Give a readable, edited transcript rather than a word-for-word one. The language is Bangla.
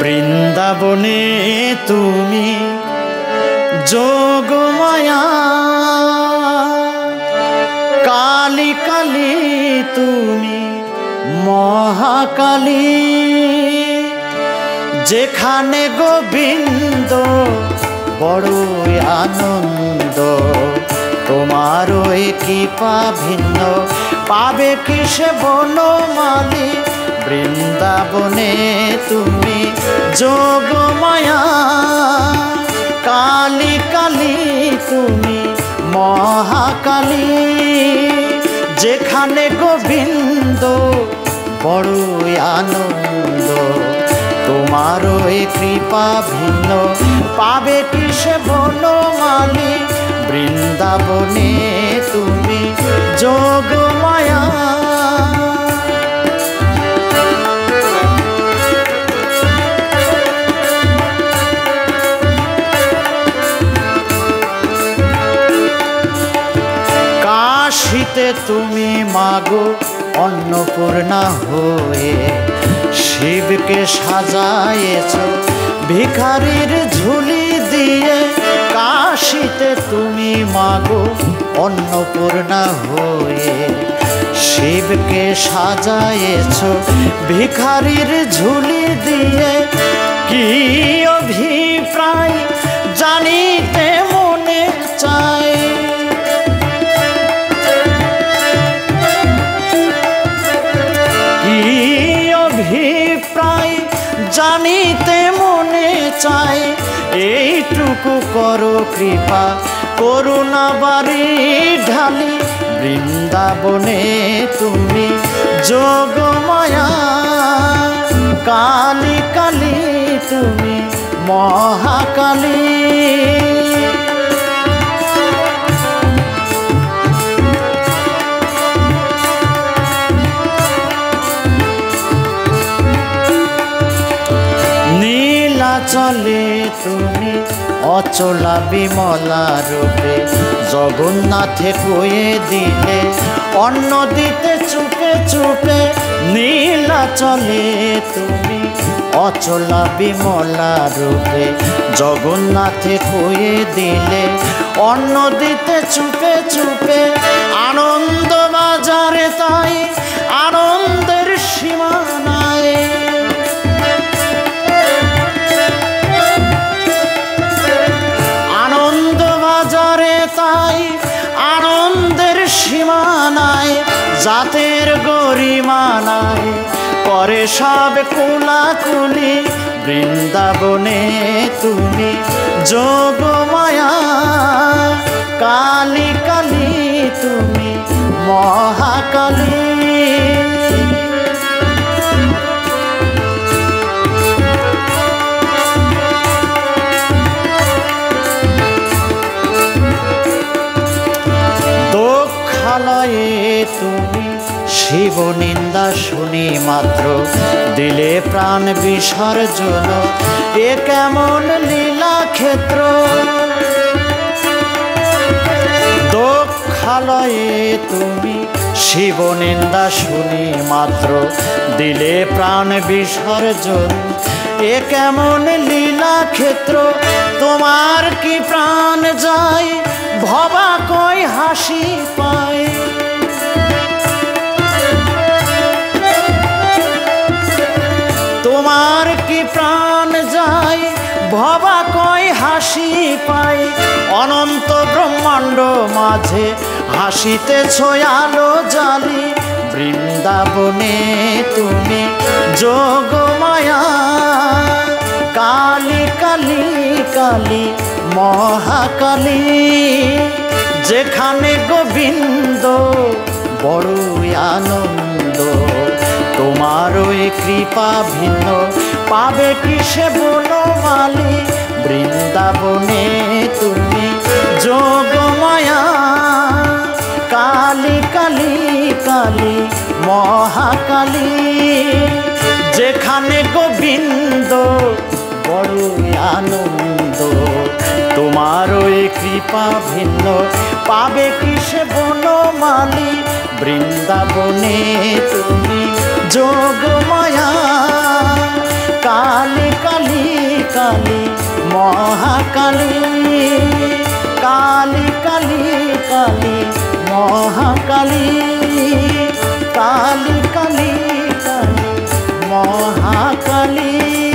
বৃন্দাবনে তুমি যোগমায়া, কালী কালী তুমি মহাকালী। যেখানে গোবিন্দ বড়ই আনন্দ, তোমারও কৃপা ভিন্ন পাবে কি সে বনমালী। বৃন্দাবনে তুমি যোগমায়া, কালী কালী তুমি মহাকালী। যেখানে গোবিন্দ বড়ই আনন্দ, তোমারও কৃপা ভিন্ন পাবে কি সে বনমালী। বৃন্দাবনে তুমি যোগমায়া। কাশীতে তুমি মাগো অন্নপূর্ণা হয়ে, শিবকে সাজায়েছ ভিখারির ঝুলি দিয়ে। কাশীতে তুমি মাগো অন্নপূর্ণা হয়ে, শিবকে সাজায়েছ ভিখারির ঝুলি দিয়ে। কি অভিপ্রায় জানিতে মনে চায়, অভিপ্রায় জানিতে মনে চায়। এইটুকু করো কৃপা করুণা বাড়ি ঢালি। বৃন্দাবনে তুমি যোগমায়া, কালী কালী তুমি মহাকালী। নীলাচলে তুমি অচলা বিমলা রূপে, জগন্নাথে কয়ে দিলে অন্ন দিতে চুপে চুপে। নীলাচলে তুমি অচলা বিমলা রূপে, জগন্নাথে কয়ে দিলে অন্ন দিতে চুপে চুপে। আনন্দ বাজারে তাই আনন্দের সীমা নাই, তাই আনন্দের সীমা নাই। জাতের গরিমা নাই, করে সব কুলাকুলি। বৃন্দাবনে তুমি যোগমায়া, কালী কালী তুমি মহাকালী। দোক্ষালয়ে তুমি শিব নিন্দা শুনি মাত্র, দিলে প্রাণ বিসর্জন। এ কেমন লীলা ক্ষেত্র। দোক্ষালয়ে তুমি শিব নিন্দা শুনি মাত্র, দিলে প্রাণ বিসর্জন। এ কেমন লীলা ক্ষেত্র। তোমার কি প্রাণ যায়, ভবা কই হাসি পায়। তোমার কি প্রাণ যায়, ভবা কই হাসি পায়। অনন্ত ব্রহ্মাণ্ড মাঝে হাসিতেছ আলো জালি। বৃন্দাবনে তুমি যোগমায়া, কালী কালী কালী মহাকালী। যেখানে গোবিন্দ বড়ই আনন্দ, তোমারও কৃপা ভিন্ন পাবে কি সে বনমালী। বৃন্দাবনে তুমি যোগমায়া, কালী কালী কালী মহাকালী। যেখানে গোবিন্দ বড়ই আনন্দ, তোমারও কৃপা ভিন্ন পাবে কি সে বনমালী। বৃন্দাবনে তুমি যোগমায়া, কালী কালী। কালী কালী কালী কালী মহাকালী কালী কালী কালী মহাকালী।